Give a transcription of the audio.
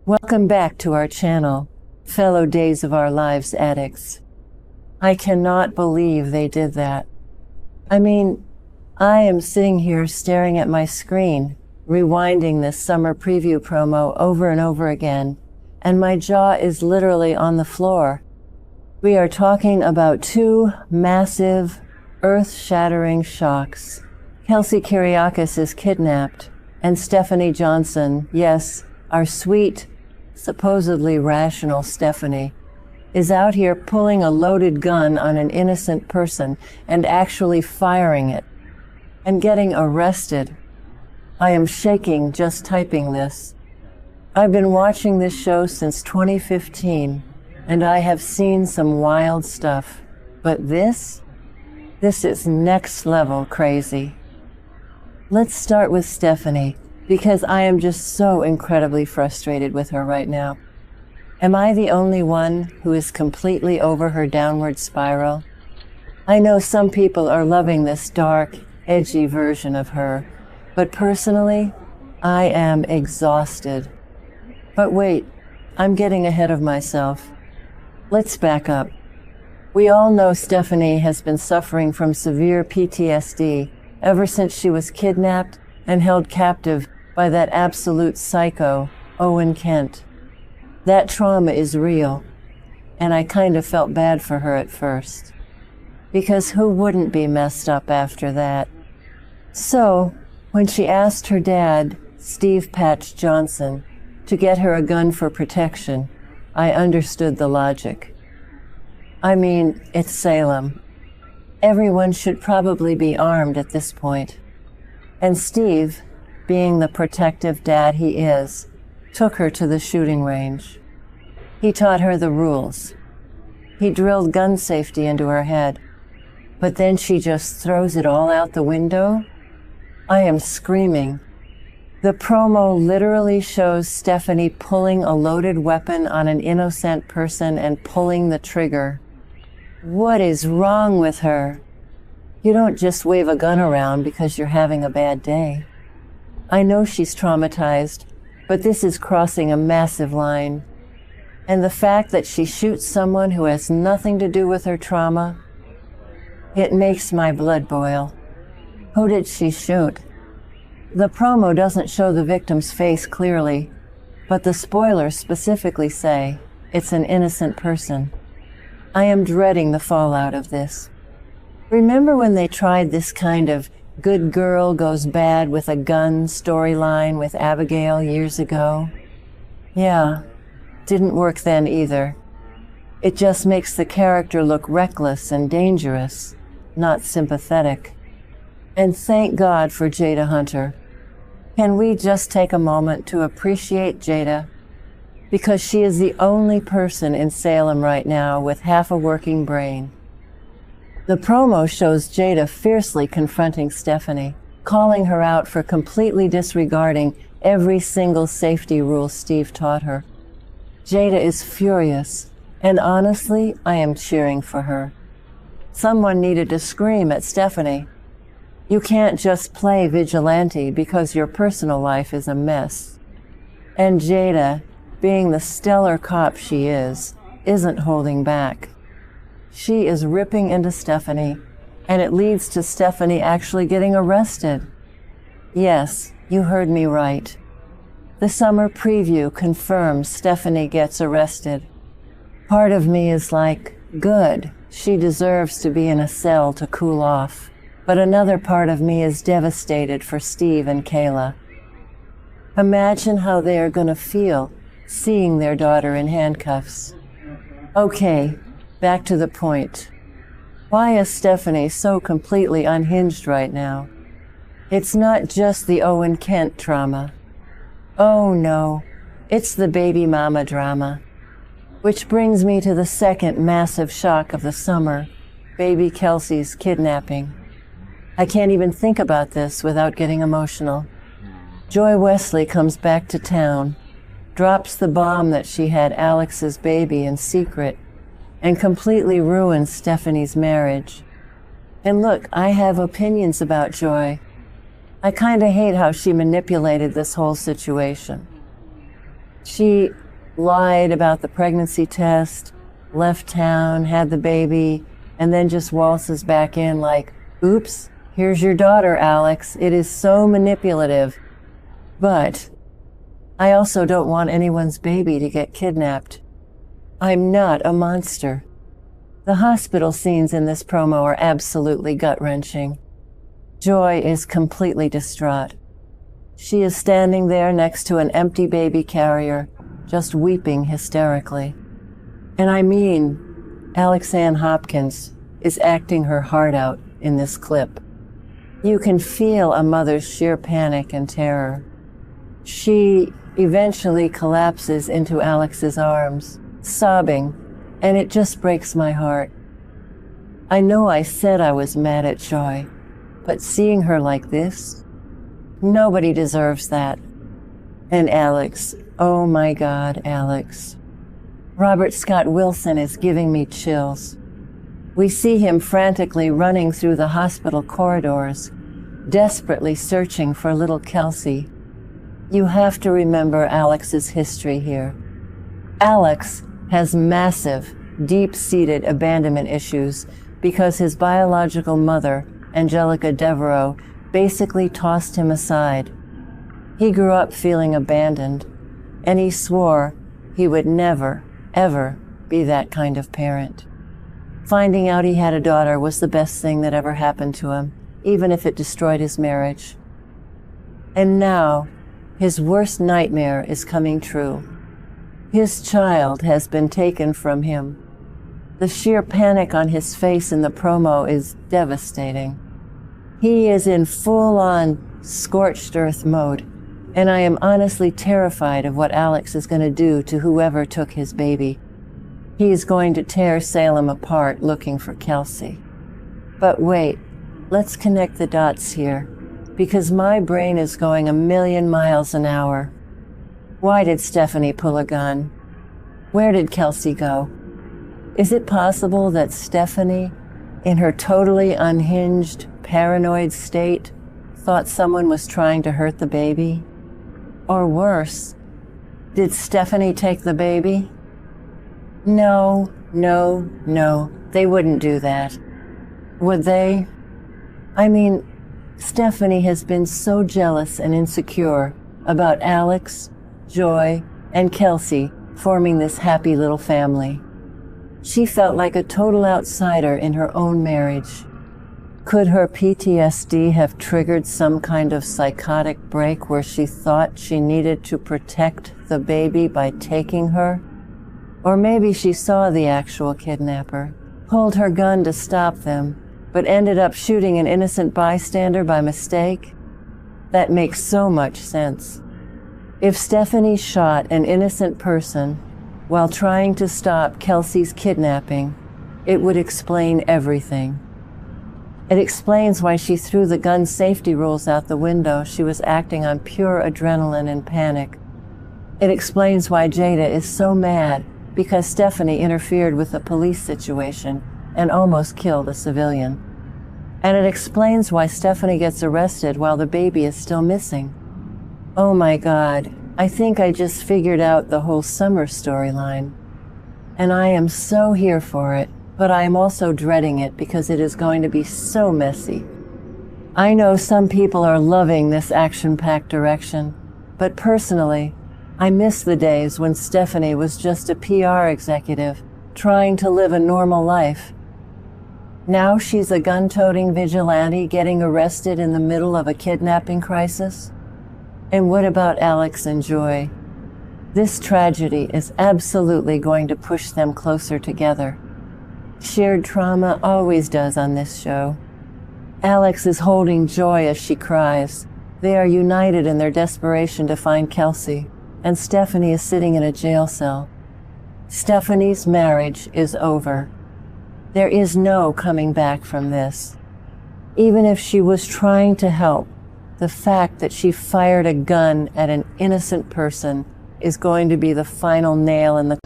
Welcome back to our channel, fellow Days of Our Lives addicts. I cannot believe they did that. I mean, I am sitting here staring at my screen, rewinding this summer preview promo over and over again, and my jaw is literally on the floor. We are talking about two massive, earth-shattering shocks. Kelsey Kyriakis is kidnapped, and Stephanie Johnson, yes, our sweet, supposedly rational Stephanie, is out here pulling a loaded gun on an innocent person and actually firing it and getting arrested. I am shaking just typing this. I've been watching this show since 2015, and I have seen some wild stuff, but this is next level crazy. Let's start with Stephanie, because I am just so incredibly frustrated with her right now. Am I the only one who is completely over her downward spiral? I know some people are loving this dark, edgy version of her, but personally, I am exhausted. But wait, I'm getting ahead of myself. Let's back up. We all know Stephanie has been suffering from severe PTSD ever since she was kidnapped and held captive by that absolute psycho, Owen Kent. That trauma is real, and I kind of felt bad for her at first. Because who wouldn't be messed up after that? So, when she asked her dad, Steve Patch Johnson, to get her a gun for protection, I understood the logic. I mean, it's Salem. Everyone should probably be armed at this point. And Steve, being the protective dad he is, took her to the shooting range. He taught her the rules. He drilled gun safety into her head. But then she just throws it all out the window? I am screaming. The promo literally shows Stephanie pulling a loaded weapon on an innocent person and pulling the trigger. What is wrong with her? You don't just wave a gun around because you're having a bad day. I know she's traumatized, but this is crossing a massive line. And the fact that she shoots someone who has nothing to do with her trauma, it makes my blood boil. Who did she shoot? The promo doesn't show the victim's face clearly, but the spoilers specifically say it's an innocent person. I am dreading the fallout of this. Remember when they tried this kind of good girl goes bad with a gun storyline with Abigail years ago? Yeah, didn't work then either. It just makes the character look reckless and dangerous, not sympathetic. And thank God for Jada Hunter. Can we just take a moment to appreciate Jada? Because she is the only person in Salem right now with half a working brain. The promo shows Jada fiercely confronting Stephanie, calling her out for completely disregarding every single safety rule Steve taught her. Jada is furious, and honestly, I am cheering for her. Someone needed to scream at Stephanie. You can't just play vigilante because your personal life is a mess. And Jada, being the stellar cop she is, isn't holding back. She is ripping into Stephanie, and it leads to Stephanie actually getting arrested. Yes, you heard me right. The summer preview confirms Stephanie gets arrested. Part of me is like, good, she deserves to be in a cell to cool off. But another part of me is devastated for Steve and Kayla. Imagine how they are going to feel seeing their daughter in handcuffs. Okay, back to the point. Why is Stephanie so completely unhinged right now? It's not just the Owen Kent trauma. Oh no, it's the baby mama drama. Which brings me to the second massive shock of the summer, Baby Kelsey's kidnapping. I can't even think about this without getting emotional. Joy Wesley comes back to town, drops the bomb that she had Alex's baby in secret, and completely ruins Stephanie's marriage. And look, I have opinions about Joy. I kinda hate how she manipulated this whole situation. She lied about the pregnancy test, left town, had the baby, and then just waltzes back in like, oops, here's your daughter, Alex. It is so manipulative. But I also don't want anyone's baby to get kidnapped. I'm not a monster. The hospital scenes in this promo are absolutely gut-wrenching. Joy is completely distraught. She is standing there next to an empty baby carrier, just weeping hysterically. And I mean, Alex Ann Hopkins is acting her heart out in this clip. You can feel a mother's sheer panic and terror. She eventually collapses into Alex's arms, sobbing, and it just breaks my heart. I know I said I was mad at Joy, but seeing her like this, nobody deserves that. And Alex, oh my God, Alex. Robert Scott Wilson is giving me chills. We see him frantically running through the hospital corridors, desperately searching for little Kelsey. You have to remember Alex's history here. Alex has massive, deep-seated abandonment issues because his biological mother, Angelica Devereaux, basically tossed him aside. He grew up feeling abandoned, and he swore he would never, ever be that kind of parent. Finding out he had a daughter was the best thing that ever happened to him, even if it destroyed his marriage. And now, his worst nightmare is coming true. His child has been taken from him. The sheer panic on his face in the promo is devastating. He is in full-on scorched earth mode, and I am honestly terrified of what Alex is going to do to whoever took his baby. He is going to tear Salem apart looking for Kelsey. But wait, let's connect the dots here, because my brain is going 1,000,000 miles an hour. Why did Stephanie pull a gun? Where did Kelsey go? Is it possible that Stephanie, in her totally unhinged, paranoid state, thought someone was trying to hurt the baby? Or worse, did Stephanie take the baby? No, they wouldn't do that. Would they? I mean, Stephanie has been so jealous and insecure about Alex, Joy, and Kelsey forming this happy little family. She felt like a total outsider in her own marriage. Could her PTSD have triggered some kind of psychotic break where she thought she needed to protect the baby by taking her? Or maybe she saw the actual kidnapper, pulled her gun to stop them, but ended up shooting an innocent bystander by mistake? That makes so much sense. If Stephanie shot an innocent person while trying to stop Kelsey's kidnapping, it would explain everything. It explains why she threw the gun safety rules out the window. She was acting on pure adrenaline and panic. It explains why Jada is so mad because Stephanie interfered with a police situation and almost killed a civilian. And it explains why Stephanie gets arrested while the baby is still missing. Oh my God, I think I just figured out the whole summer storyline. And I am so here for it, but I am also dreading it because it is going to be so messy. I know some people are loving this action-packed direction, but personally, I miss the days when Stephanie was just a PR executive trying to live a normal life. Now she's a gun-toting vigilante getting arrested in the middle of a kidnapping crisis. And what about Alex and Joy? This tragedy is absolutely going to push them closer together. Shared trauma always does on this show. Alex is holding Joy as she cries. They are united in their desperation to find Kelsey, and Stephanie is sitting in a jail cell. Stephanie's marriage is over. There is no coming back from this. Even if she was trying to help, the fact that she fired a gun at an innocent person is going to be the final nail in the